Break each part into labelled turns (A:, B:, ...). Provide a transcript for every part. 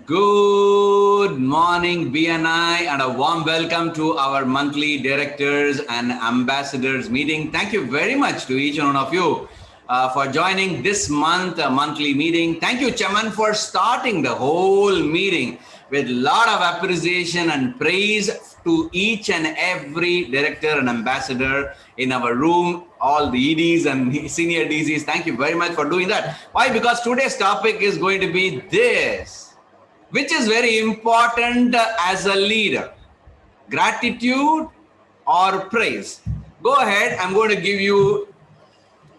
A: Good morning, BNI, and a warm welcome to our monthly directors and ambassadors meeting. Thank you very much to each one of you for joining this monthly meeting. Thank you, Chaman, for starting the whole meeting with a lot of appreciation and praise to each and every director and ambassador in our room, all the EDs and senior DCs. Thank you very much for doing that. Why? Because today's topic is going to be this, which is very important as a leader: gratitude or praise. Go ahead, I'm going to give you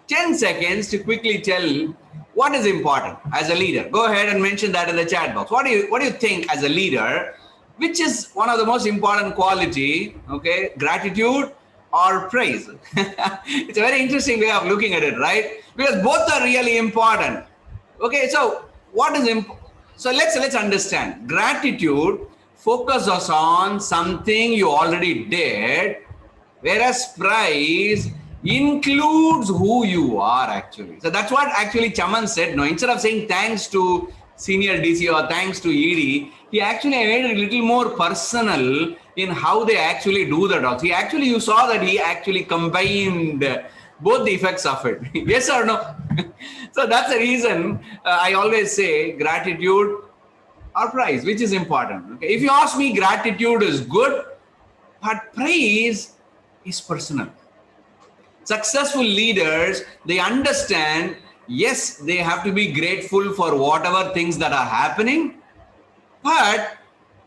A: 10 seconds to quickly tell what is important as a leader. Go ahead and mention that in the chat box. What do you think as a leader, which is one of the most important quality, okay? Gratitude or praise? It's a very interesting way of looking at it, right? Because both are really important. Okay, so what is important? So let's understand. Gratitude focuses on something you already did, whereas praise includes who you are actually. So that's what actually Chaman said. No, instead of saying thanks to senior DC or thanks to ED, he actually made it a little more personal in how they actually do the talks. You saw that he actually combined both the effects of it. Yes or no? So that's the reason I always say gratitude or praise, which is important. Okay? If you ask me, gratitude is good, but praise is personal. Successful leaders, they understand, yes, they have to be grateful for whatever things that are happening, but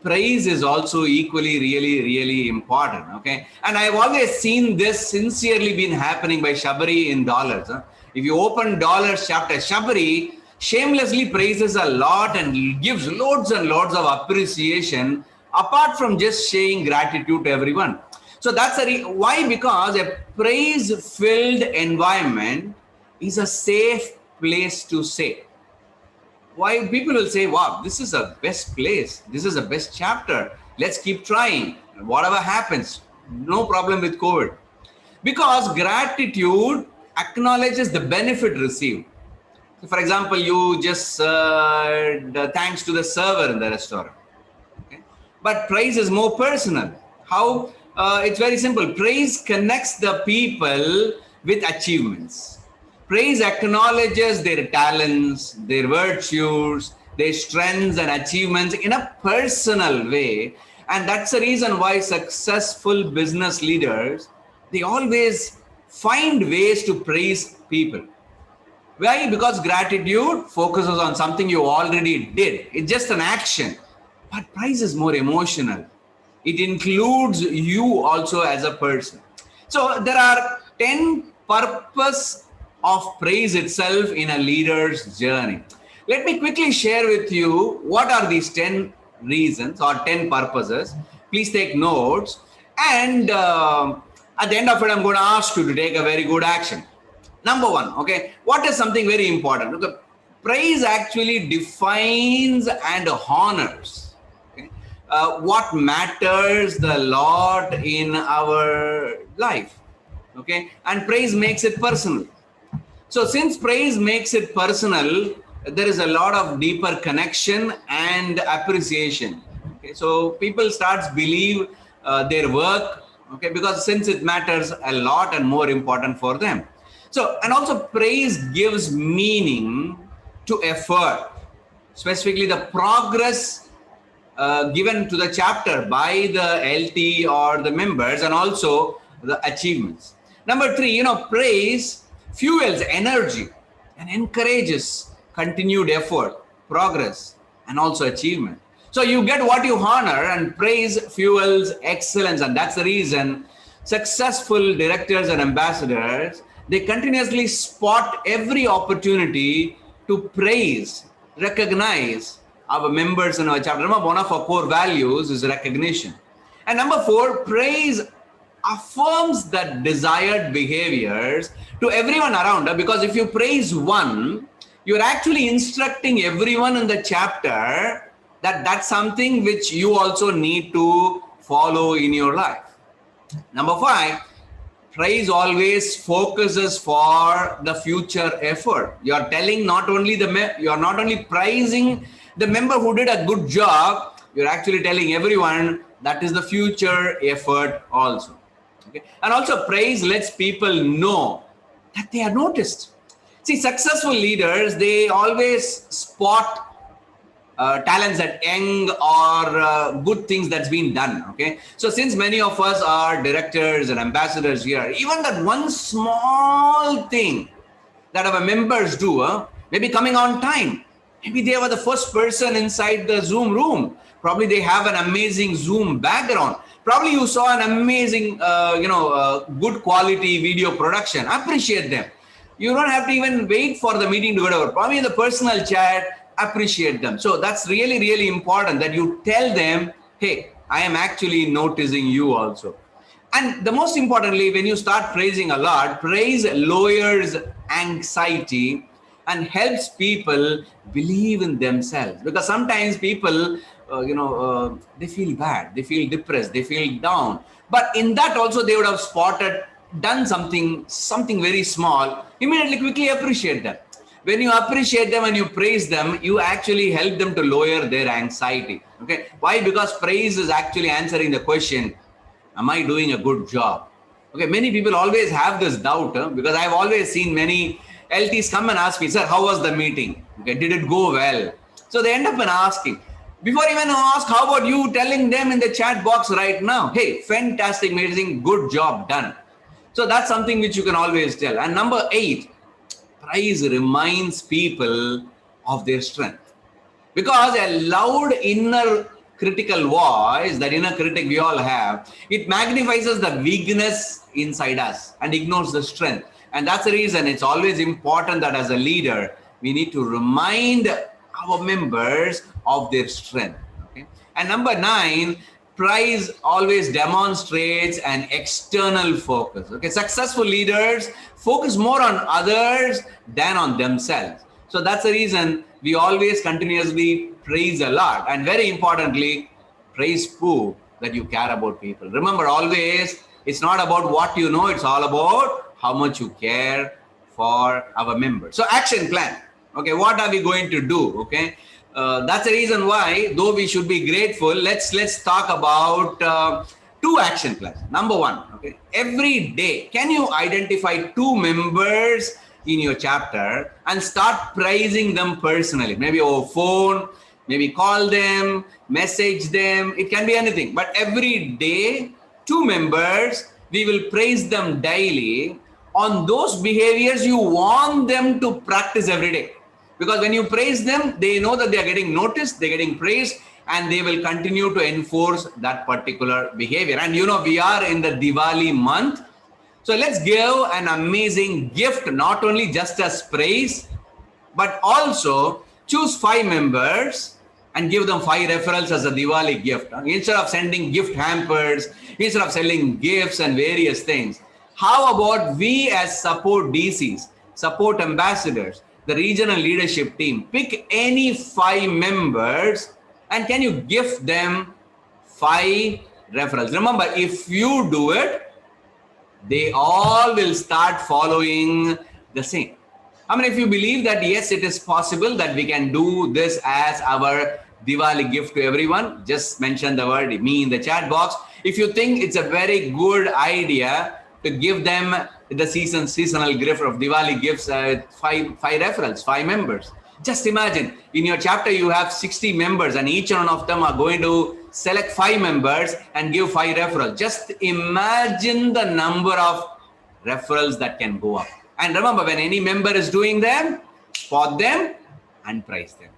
A: praise is also equally really important. Okay, and I've always seen this sincerely been happening by Shabari in dollars. If you open dollars chapter, Shabari shamelessly praises a lot and gives loads and loads of appreciation apart from just saying gratitude to everyone. So that's why, because a praise filled environment is a safe place to say. Why people will say, wow, this is a best place, this is a best chapter, let's keep trying, whatever happens, no problem with COVID. Because gratitude acknowledges the benefit received. So for example, you just thanks to the server in the restaurant. Okay? But praise is more personal. How? It's very simple. Praise connects the people with achievements. Praise acknowledges their talents, their virtues, their strengths and achievements in a personal way. And that's the reason why successful business leaders, they always find ways to praise people. Why? Because gratitude focuses on something you already did. It's just an action. But praise is more emotional. It includes you also as a person. So there are 10 purposes of praise itself in a leader's journey. Let me quickly share with you what are these 10 reasons or 10 purposes. Please take notes. And at the end of it, I'm going to ask you to take a very good action. Number one, okay, what is something very important? Okay, praise actually defines and honors what matters the lot in our life. Okay, and praise makes it personal. So since praise makes it personal, there is a lot of deeper connection and appreciation. Okay, so people starts believe their work, okay, because since it matters a lot and more important for them. So, and also praise gives meaning to effort, specifically the progress given to the chapter by the LT or the members, and also the achievements. Number three, praise fuels energy and encourages continued effort, progress, and also achievement. So you get what you honor, and praise fuels excellence. And that's the reason successful directors and ambassadors, they continuously spot every opportunity to praise, recognize our members in our chapter. Remember, one of our core values is recognition. And number four, praise affirms the desired behaviors to everyone around. Because if you praise one, you're actually instructing everyone in the chapter that that's something which you also need to follow in your life. Number five, praise always focuses for the future effort. You're telling you're not only praising The member who did a good job, you're actually telling everyone that is the future effort also. Okay? And also praise lets people know that they are noticed. See, successful leaders, they always spot talents that young or good things that's been done. Okay, so since many of us are directors and ambassadors here, even that one small thing that our members do, maybe coming on time, maybe they were the first person inside the Zoom room, probably they have an amazing Zoom background, probably you saw an amazing good quality video production, appreciate them. You don't have to even wait for the meeting to go over. Probably in the personal chat, appreciate them. So that's really, really important that you tell them, hey, I am actually noticing you also. And the most importantly, when you start praising a lot, praise lowers anxiety and helps people believe in themselves. Because sometimes people, they feel bad, they feel depressed, they feel down. But in that also, they would have done something very small, immediately quickly appreciate them. When you appreciate them and you praise them, you actually help them to lower their anxiety. Okay, why? Because praise is actually answering the question, am I doing a good job? Okay, many people always have this doubt, because I've always seen many LTs come and ask me, sir, how was the meeting? Okay, did it go well? So they end up in asking. Before even ask, how about you telling them in the chat box right now, hey, fantastic, amazing, good job done. So that's something which you can always tell. And number 8, praise reminds people of their strength. Because a loud inner critical voice, that inner critic we all have, it magnifies the weakness inside us and ignores the strength. And that's the reason it's always important that as a leader, we need to remind our members of their strength. Okay? And number 9, praise always demonstrates an external focus. Okay, successful leaders focus more on others than on themselves. So that's the reason we always continuously praise a lot. And very importantly, praise proof that you care about people. Remember, always, it's not about what you know, it's all about how much you care for our members. So action plan. Okay, what are we going to do? Okay, that's the reason why, though we should be grateful, let's talk about 2 action plans. Number 1, okay, every day, can you identify 2 members in your chapter and start praising them personally? Maybe over phone, maybe call them, message them. It can be anything. But every day, 2 members, we will praise them daily on those behaviors you want them to practice every day. Because when you praise them, they know that they are getting noticed, they're getting praised, and they will continue to enforce that particular behavior. And we are in the Diwali month. So let's give an amazing gift, not only just as praise, but also choose 5 members and give them 5 referrals as a Diwali gift. Instead of sending gift hampers, instead of selling gifts and various things, how about we as support DCs, support ambassadors, the regional leadership team, pick any 5 members and can you gift them 5 referrals? Remember, if you do it, they all will start following the same. I mean, if you believe that, yes, it is possible that we can do this as our Diwali gift to everyone, just mention the word me in the chat box. If you think it's a very good idea to give them the seasonal gift of Diwali gifts, 5 referrals, 5 members. Just imagine, in your chapter, you have 60 members and each one of them are going to select 5 members and give 5 referrals. Just imagine the number of referrals that can go up. And remember, when any member is doing them, spot them and price them.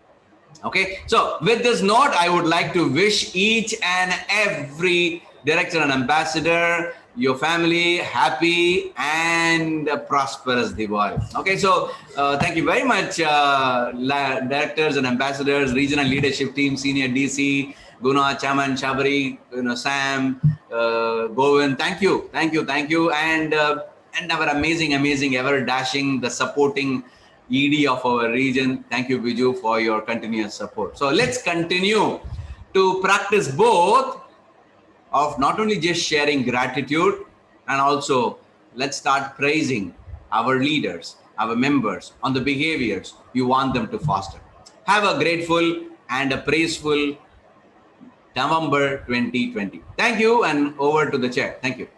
A: Okay, so with this note, I would like to wish each and every director and ambassador, your family, happy and prosperous Diwali. Okay, so thank you very much, directors and ambassadors, regional leadership team, senior DC, Guna, Chaman, Shabari, Sam, Govind. Thank you, and our amazing, ever dashing, the supporting ED of our region. Thank you, Viju, for your continuous support. So let's continue to practice both of not only just sharing gratitude, and also let's start praising our leaders, our members on the behaviors you want them to foster. Have a grateful and a praiseful November 2020. Thank you, and over to the chair. Thank you.